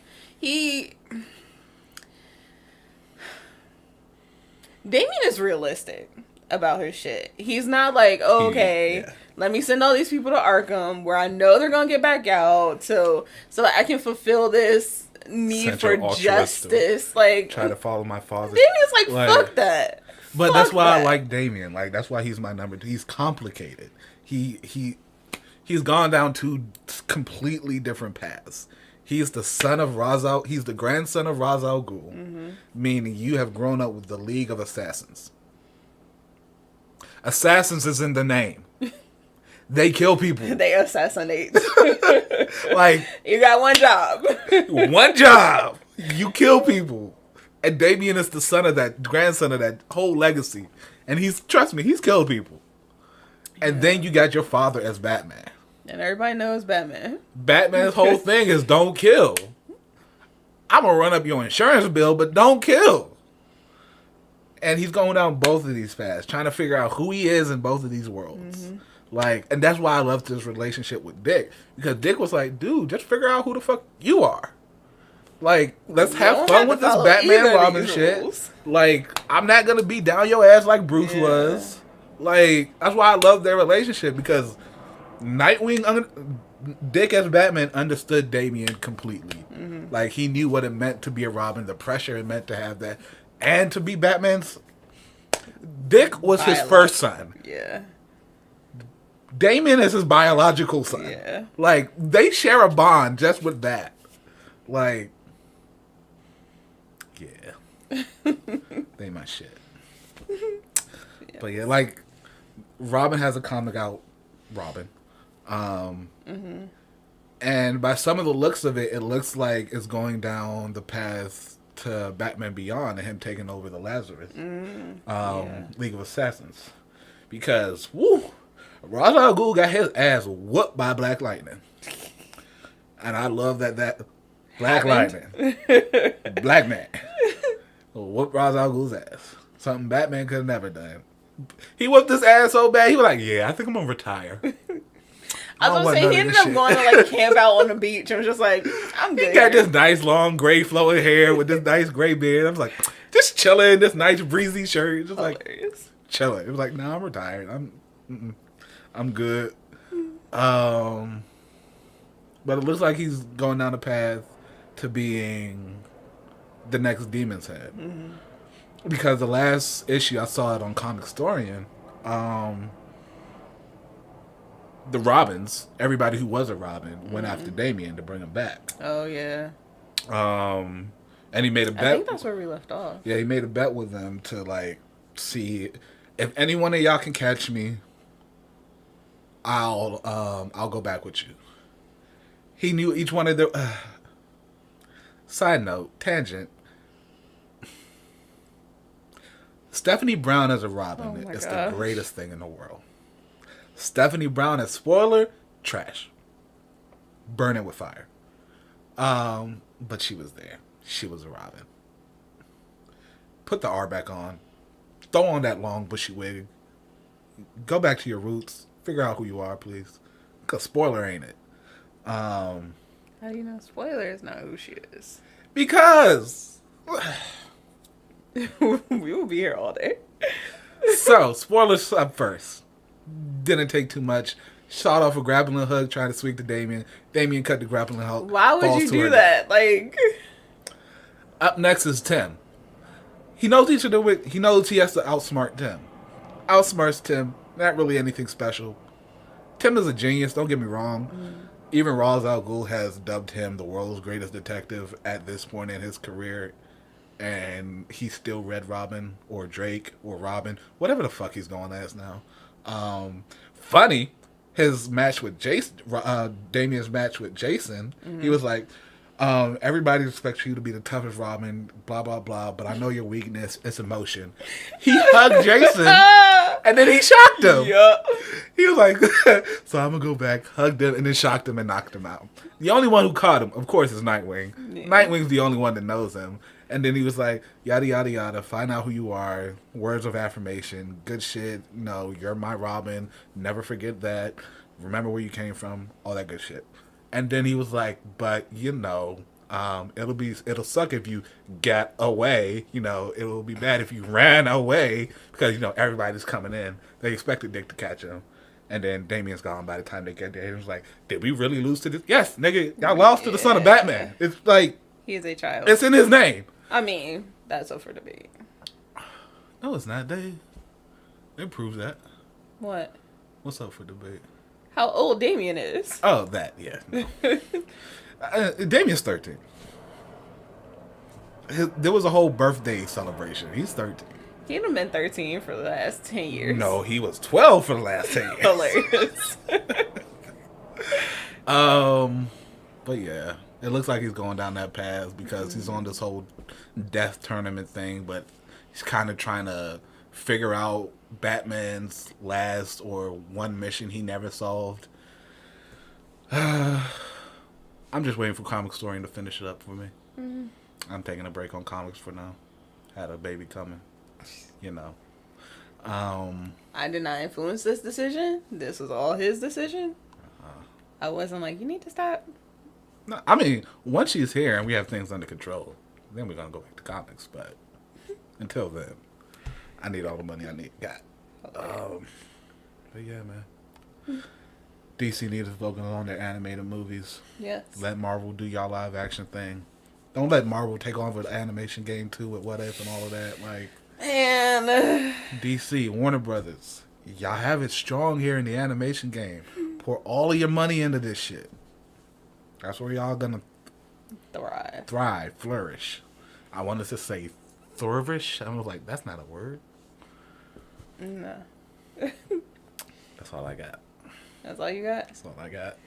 Damian is realistic about his shit. He's not like, oh, okay, let me send all these people to Arkham where I know they're going to get back out so that I can fulfill this need for justice. Like, try to follow my father. Damian's like, fuck that. But Fuck that's why I that. like Damian. Like, that's why he's my number 2. He's complicated. He's gone down 2 completely different paths. He's the son of Ra's al. He's the grandson of Ra's al Ghul, meaning you have grown up with the League of Assassins. Assassins is in the name. They kill people. They assassinate. Like, You got one job. one job. You kill people. And Damian is the son of that, grandson of that whole legacy. And trust me, he's killed people. And then you got your father as Batman. And everybody knows Batman. Batman's whole thing is don't kill. I'm going to run up your insurance bill, but don't kill. And he's going down both of these paths, trying to figure out who he is in both of these worlds. Like, and that's why I love this relationship with Dick. Because Dick was like, dude, just figure out who the fuck you are. Like, let's have fun with this Batman Robin shit. Like, I'm not going to be down your ass like Bruce was. Like, that's why I love their relationship. Because Dick as Batman understood Damian completely. Like, he knew what it meant to be a Robin, the pressure it meant to have that. And to be Batman's. Dick was his first son. Yeah. Damien is his biological son. Yeah. Like, they share a bond just with that. Like, yeah. They my shit. Yeah. But yeah, like, Robin has a comic out, Robin. And by some of the looks of it, it looks like it's going down the path to Batman Beyond and him taking over the Lazarus League of Assassins. Because, woo, Ra's al Ghul got his ass whooped by Black Lightning. And I love that Black Lightning, black man, whooped Ra's al Ghul's ass. Something Batman could have never done. He whooped his ass so bad, he was like, yeah, I think I'm going to retire. I was going to say, he ended up going to like camp out on the beach and was just like, I'm good. He got this nice long gray flowing hair with this nice gray beard. I was like, just chilling, this nice breezy shirt. Just like, chilling. It was like, nah, I'm retired. I'm good. But it looks like he's going down the path to being the next Demon's Head. Because the last issue, I saw it on Comic Historian, the Robins, everybody who was a Robin, went after Damien to bring him back. Oh, yeah. And he made a bet. I think that's where we left off. Yeah, he made a bet with them to, like, see if any one of y'all can catch me, I'll go back with you. He knew each one of the... Side note, tangent. Stephanie Brown as a Robin is the greatest thing in the world. Stephanie Brown as spoiler, trash. Burn it with fire. But she was there. She was a Robin. Put the R back on. Throw on that long bushy wig. Go back to your roots. Figure out who you are, please. Because spoiler ain't it. How do you know spoiler is not who she is? Because we will be here all day. So, spoilers up first. Didn't take too much. Shot off a grappling hook, trying to sweep to Damien. Damien cut the grappling hook. Why would you do that? Like, up next is Tim. He knows he knows he has to outsmart Tim. Outsmarts Tim. Not really anything special. Tim is a genius. Don't get me wrong. Even Ra's al Ghul has dubbed him the world's greatest detective at this point in his career, and he's still Red Robin or Drake or Robin, whatever the fuck he's going as now. Funny, his match with Jason, Damien's match with Jason, he was like, everybody expects you to be the toughest Robin, blah, blah, blah, but I know your weakness is emotion. He hugged Jason, and then he shocked him. Yup. He was like, so I'm going to go back, hugged him, and then shocked him and knocked him out. The only one who caught him, of course, is Nightwing. Yeah. Nightwing's the only one that knows him. And then he was like, yada, yada, yada, find out who you are, words of affirmation, good shit, no, you're my Robin, never forget that, remember where you came from, all that good shit. And then he was like, but, it'll suck if you got away, it will be bad if you ran away, because, everybody's coming in. They expected Dick to catch him. And then Damien's gone by the time they get there. He was like, did we really lose to this? Yes, nigga, y'all lost to the son of Batman. It's like... He is a child. It's in his name. I mean, that's up for debate. No, it's not. They prove that. What? What's up for debate? How old Damien is. Oh, that, yeah. No. Damien's 13. There was a whole birthday celebration. He's 13. He'd have been 13 for the last 10 years. No, he was 12 for the last 10 years. Hilarious. But yeah. It looks like he's going down that path because he's on this whole death tournament thing, but he's kind of trying to figure out Batman's last or one mission he never solved. I'm just waiting for Comic Historian to finish it up for me. I'm taking a break on comics for now. Had a baby coming, I did not influence this decision. This was all his decision. I wasn't like, you need to stop. No, I mean, once she's here and we have things under control, then we're going to go back to comics. But until then, I need all the money I got. But yeah, man. DC needs to focus on their animated movies. Yes. Let Marvel do y'all live action thing. Don't let Marvel take over the animation game too with What If and all of that. Like, man. DC, Warner Brothers, y'all have it strong here in the animation game. Pour all of your money into this shit. That's where y'all gonna thrive, flourish. I wanted to say thrivish. I was like, that's not a word. No. That's all I got. That's all you got? That's all I got.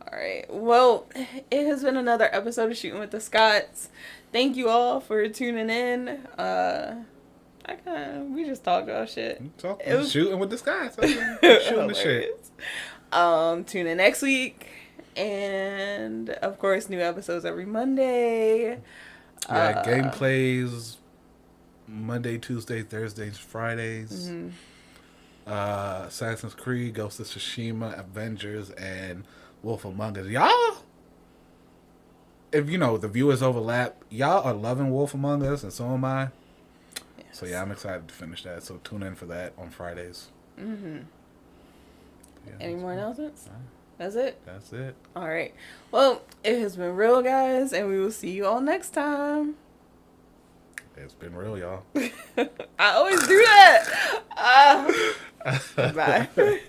All right. Well, it has been another episode of Shooting with the Scotts. Thank you all for tuning in. We just talked about shit. Shooting with the Scotts. Shooting the shit. Tune in next week. And of course, new episodes every Monday. Yeah, gameplays Monday, Tuesday, Thursdays, Fridays. Mm-hmm. Assassin's Creed, Ghost of Tsushima, Avengers, and Wolf Among Us. Y'all, if the viewers overlap, y'all are loving Wolf Among Us, and so am I. Yes. So yeah, I'm excited to finish that. So tune in for that on Fridays. Mm-hmm. Yeah, Any more announcements? All right. That's it? That's it. All right. Well, it has been real, guys, and we will see you all next time. It's been real, y'all. I always do that. Bye.